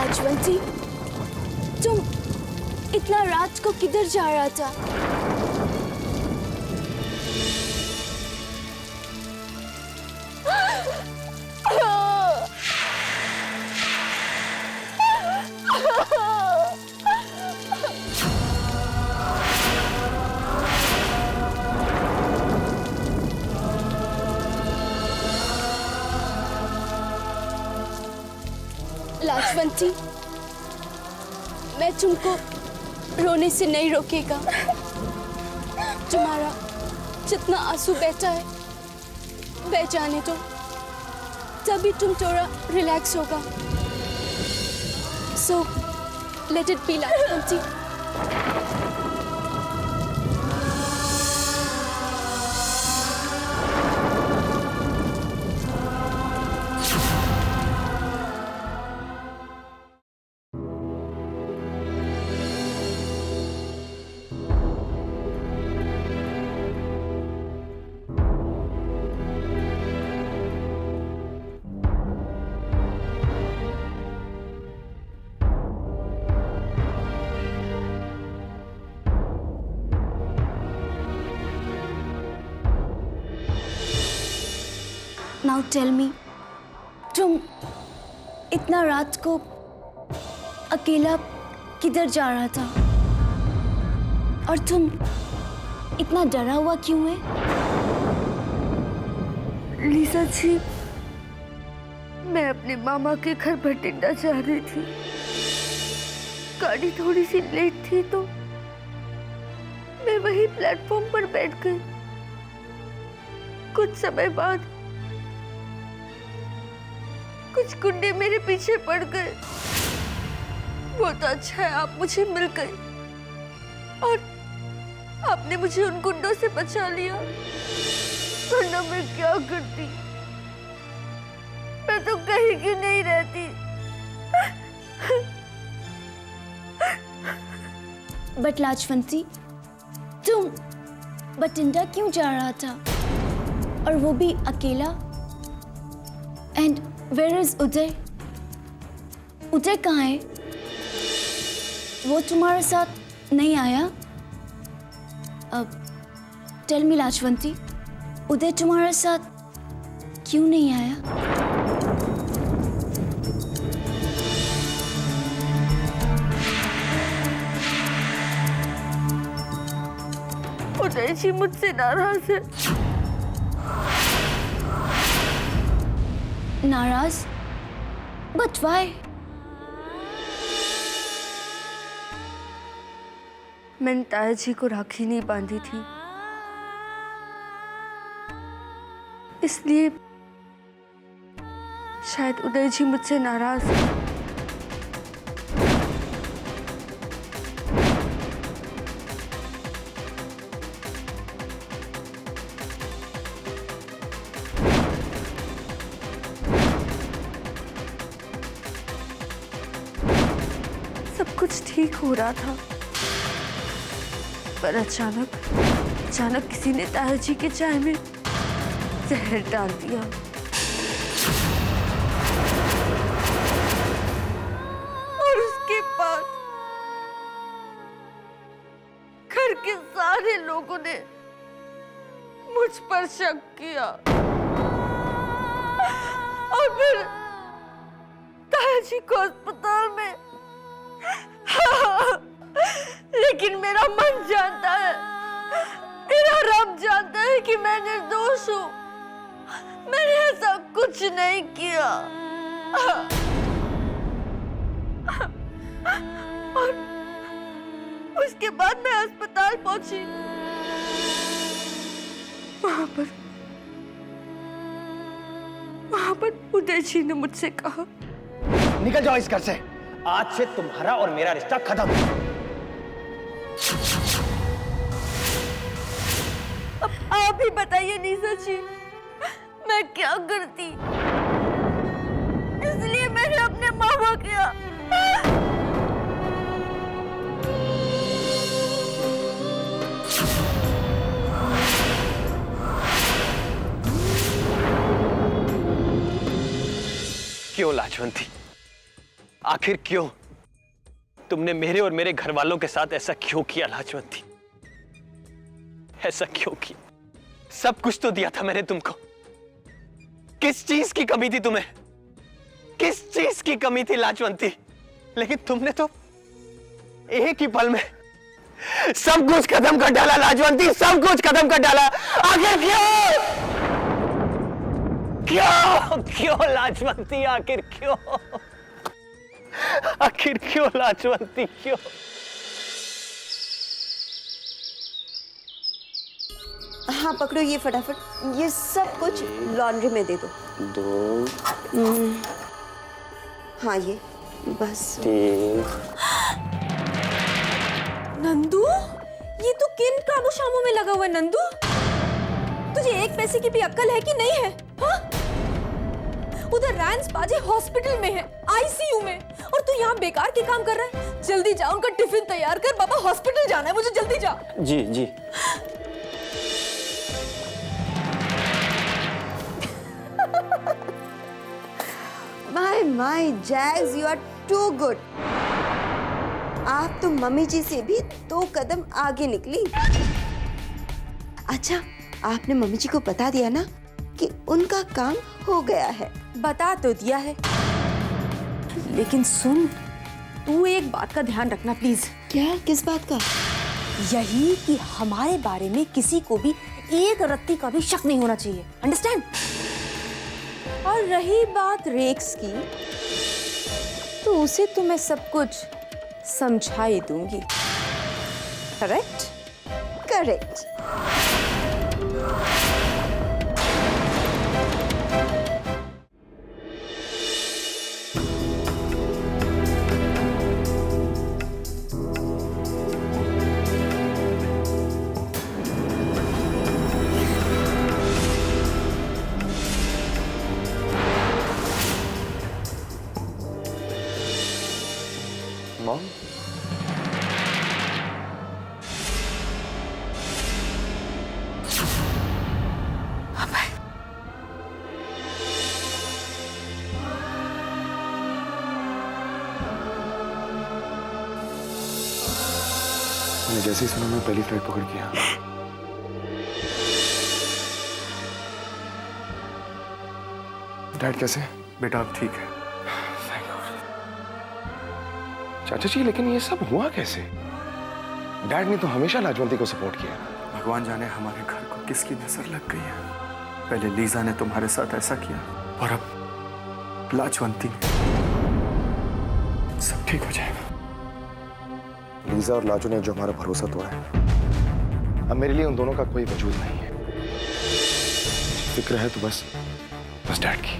लाजवंती, तुम इतना रात को किधर जा रहा था? लाजवंती, मैं तुमको रोने से नहीं रोकेगा। तुम्हारा जितना आंसू बहता है बह जाने दो, तभी तुम थोड़ा रिलैक्स होगा। So let it be Lajwanti. Now tell me, तुम इतना रात को अकेला किधर जा रहा था? और तुम इतना डरा हुआ क्यों है? लीजा जी, मैं अपने मामा के घर भटिंडा जा रही थी। गाड़ी थोड़ी सी लेट थी तो मैं वही प्लेटफॉर्म पर बैठ गई। कुछ समय बाद कुछ गुंडे मेरे पीछे पड़ गए। बहुत अच्छा है आप मुझे मिल गए और आपने मुझे उन गुंडों से बचा लिया, वरना मैं क्या करती? मैं तो कहीं की नहीं रहती। बट लाजवंती, तुम भटिंडा क्यों जा रहा था? और वो भी अकेला? एंड वेयर इज उदय? उदय कहाँ है? वो तुम्हारे साथ नहीं आया? अब टेल मी लाजवंती, उदय तुम्हारे साथ क्यों नहीं आया? उदय जी मुझसे नाराज है। नाराज? But why? मैंने ताया जी को राखी नहीं बांधी थी, इसलिए शायद उदय जी मुझसे नाराज हैं। सब कुछ ठीक हो रहा था, पर अचानक किसी ने ताया जी के चाय में जहर डाल दिया। और उसके बाद घर के सारे लोगों ने मुझ पर शक किया और फिर ताया जी को अस्पताल में। लेकिन मेरा मन जानता है, मेरा रब जानता है कि मैं निर्दोष हूँ। मैंने ऐसा कुछ नहीं किया। और उसके बाद मैं अस्पताल पहुंची। वहां पर उदय जी ने मुझसे कहा, निकल जाओ इस घर से। आज से तुम्हारा और मेरा रिश्ता खत्म। अब आप ही बताइए नीसा जी, मैं क्या करती? इसलिए मैंने अपने मामा किया। क्यों लाजवंती, आखिर क्यों? तुमने मेरे और मेरे घर वालों के साथ ऐसा क्यों किया लाजवंती? ऐसा क्यों किया? सब कुछ तो दिया था मैंने तुमको। किस चीज की कमी थी तुम्हें? किस चीज की कमी थी लाजवंती? लेकिन तुमने तो एक ही पल में सब कुछ खत्म कर डाला लाजवंती, सब कुछ खत्म कर डाला। आखिर क्यों? क्यों क्यों लाजवंती? आखिर क्यों? आखिर क्यों लाजवंती? क्यों? हाँ पकड़ो ये फटाफट, ये सब कुछ लॉन्ड्री में दे दो। हाँ ये बस। नंदू, ये तो किन कामों शामों में लगा हुआ है नंदू? तुझे एक पैसे की भी अक्ल है कि नहीं है? हाँ? उधर रैंस बाजे हॉस्पिटल में है, आईसीयू में, और तू यहाँ बेकार के काम कर रहा है। जल्दी जा, उनका टिफिन तैयार कर, बाबा हॉस्पिटल जाना है मुझे, जल्दी जा। जी जी। माय जैग्स, यू आर टू गुड। आप तो मम्मी जी से भी 2 कदम आगे निकली। अच्छा, आपने मम्मी जी को बता दिया ना कि उनका काम हो गया है? बता तो दिया है, लेकिन सुन, तू एक बात का ध्यान रखना प्लीज। क्या? किस बात का? यही कि हमारे बारे में किसी को भी एक रत्ती का भी शक नहीं होना चाहिए, अंडरस्टैंड? और रही बात रेक्स की, तो उसे तो मैं सब कुछ समझा ही दूंगी। करेक्ट? करेक्ट। मॉम, मैंने जैसे ही सुना मैं पहली फ्लाइट पकड़ के यहाँ। डैड कैसे? बेटा अब ठीक है। चाचा जी, लेकिन ये सब हुआ कैसे? डैड ने तो हमेशा लाजवंती को सपोर्ट किया। भगवान जाने हमारे घर को किसकी नजर लग गई है। पहले लीजा ने तुम्हारे साथ ऐसा किया और अब लाजवंती ने। सब ठीक हो जाएगा। लीजा और लाजू ने जो हमारा भरोसा तोड़ा है, अब मेरे लिए उन दोनों का कोई वजूद नहीं है। फिक्र है तो बस डैड की।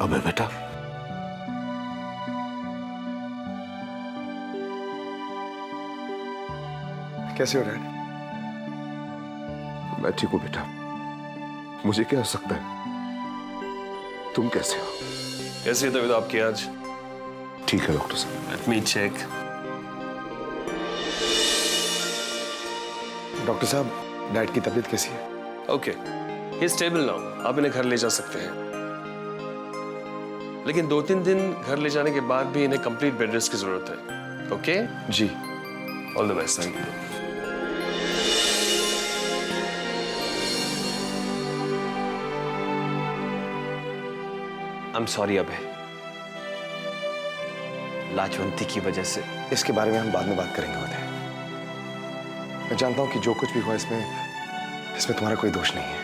अबे बेटा, कैसे हो डैड? मैं ठीक हूं बेटा। मुझे क्या हो सकता है? तुम कैसे हो? कैसी है तबीयत आपकी आज? ठीक है डॉक्टर साहब। Let me check. डॉक्टर साहब, डैड की तबीयत कैसी है? Okay, he is stable now. आप इन्हें घर ले जा सकते हैं, लेकिन 2-3 दिन घर ले जाने के बाद भी इन्हें कंप्लीट बेड रेस्ट की जरूरत है। ओके? जी। All the best. Thank you. I am sorry अबे, लाजवंती की वजह से। इसके बारे में हम बाद में बात करेंगे उदय। मैं जानता हूं कि जो कुछ भी हुआ इसमें तुम्हारा कोई दोष नहीं है।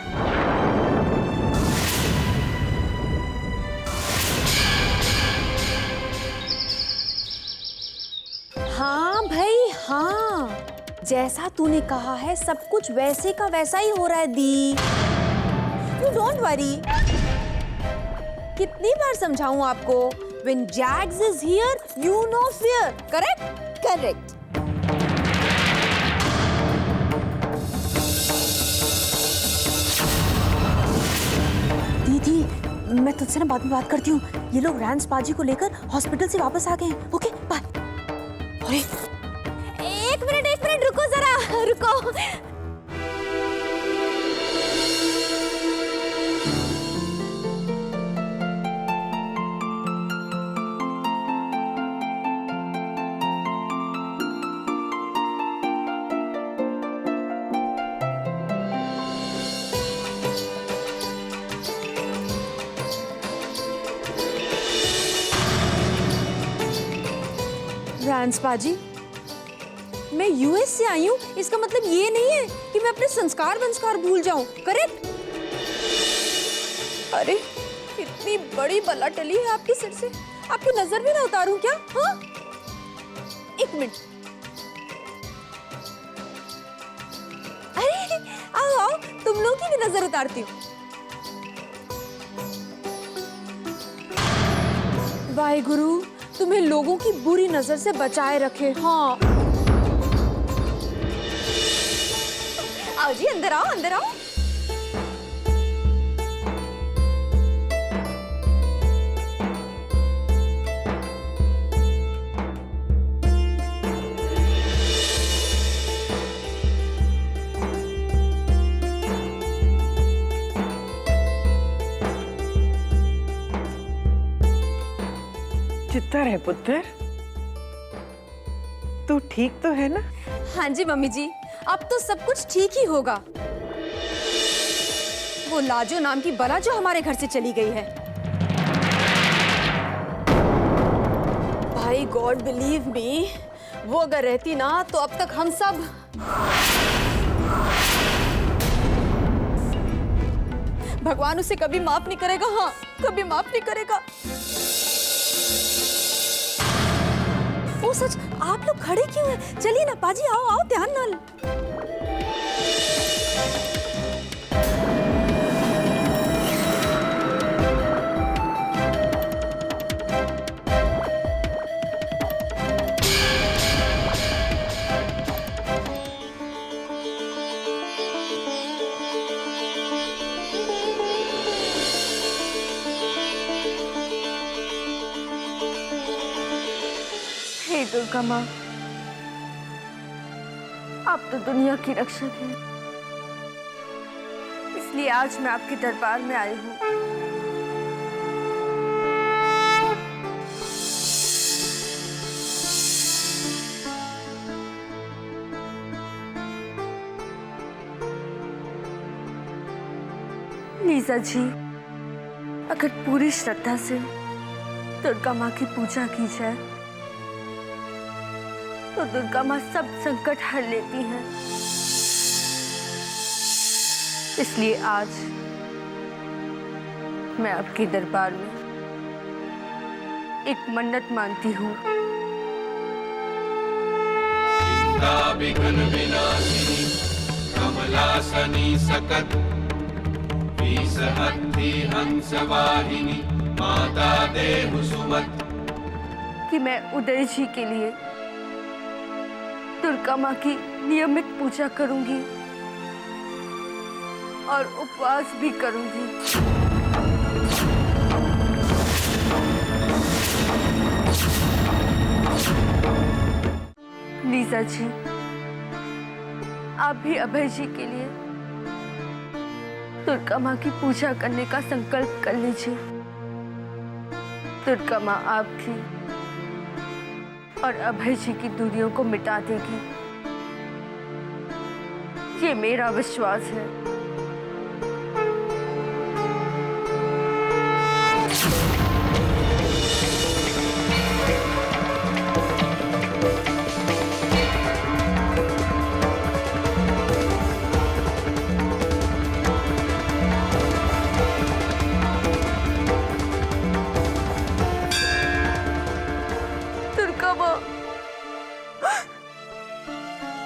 हाँ भाई हाँ, जैसा तूने कहा है सब कुछ वैसे का वैसा ही हो रहा है दी। You don't worry. कितनी बार समझाऊं आपको? When Jags is here, you no fear. Correct? Correct. दीदी, मैं तुझसे ना बाद में बात करती हूँ। ये लोग रैंस बाजी को लेकर हॉस्पिटल से वापस आ गए हैं। Okay bye. अरे एक मिनट रुक। रुको जरा, रुको। फ्रांस पाजी, मैं यूएस से आई हूँ, इसका मतलब ये नहीं है कि मैं अपने संस्कार भूल जाऊं, करेक्ट? अरे इतनी बड़ी बला टली है आपके सिर से, आपकी नजर भी ना उतारूं क्या? हाँ, एक मिनट। अरे आओ आओ, तुम लोग की भी नजर उतारती हूँ। वाहेगुरु तुम्हें लोगों की बुरी नजर से बचाए रखे। हाँ, आओ जी, अंदर आओ, अंदर आओ। चित्तर है पुत्र, तू ठीक तो है ना? हाँ जी मम्मी जी, अब तो सब कुछ ठीक ही होगा। वो लाजो नाम की बला जो हमारे घर से चली गई है, भाई गॉड बिलीव मी, वो अगर रहती ना तो अब तक हम सब भगवान उसे कभी माफ नहीं करेगा। हाँ, कभी माफ नहीं करेगा। ओ सच, आप लोग खड़े क्यों हैं? चलिए ना पाजी, आओ आओ, ध्यान नाल। हे दुर्गा माँ, आप तो दुनिया की रक्षक हैं, इसलिए आज मैं आपके दरबार में आई हूँ। लीजा जी, अगर पूरी श्रद्धा से दुर्गा माँ की पूजा की जाए तो दुर्गा माँ सब संकट हर लेती हैं। इसलिए आज मैं आपके दरबार में एक मन्नत मांगती हूँ। विघ्न विनाशिनी कमलासनी सकट विसहत्ति हंस वाहिनी माता देहु सुमत, कि मैं उदय जी के लिए दुर्गा माँ की नियमित पूजा करूंगी और उपवास भी करूंगी। लीजा जी, आप भी अभय जी के लिए दुर्गा माँ की पूजा करने का संकल्प कर लीजिए। दुर्गा माँ आपकी और अभय जी की दूरियों को मिटा देगी, ये मेरा विश्वास है।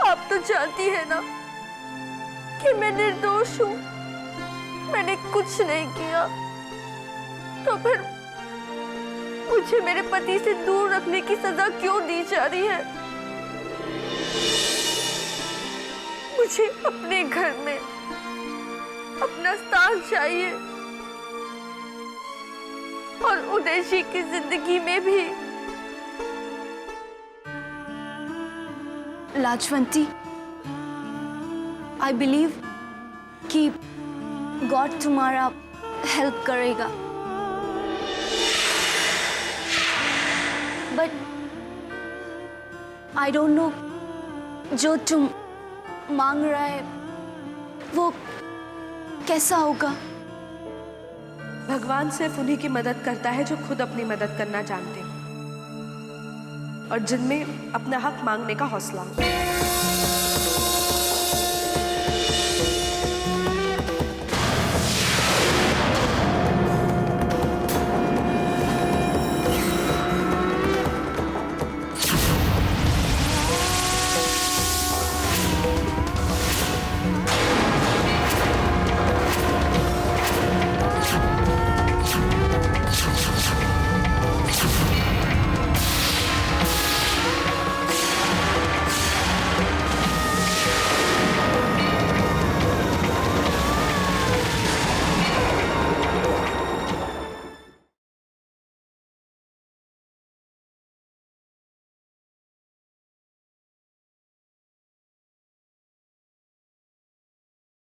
आप तो जानती है ना कि मैं निर्दोष हूँ, मैंने कुछ नहीं किया, तो फिर मुझे मेरे पति से दूर रखने की सजा क्यों दी जा रही है? मुझे अपने घर में अपना स्थान चाहिए और उदय जी की जिंदगी में भी। लाजवंती, आई बिलीव कि गॉड तुम्हारा हेल्प करेगा, बट आई डोंट नो जो तुम मांग रहा है वो कैसा होगा। भगवान सिर्फ उन्हीं की मदद करता है जो खुद अपनी मदद करना जानते हैं और जिनमें अपना हक मांगने का हौसला हो।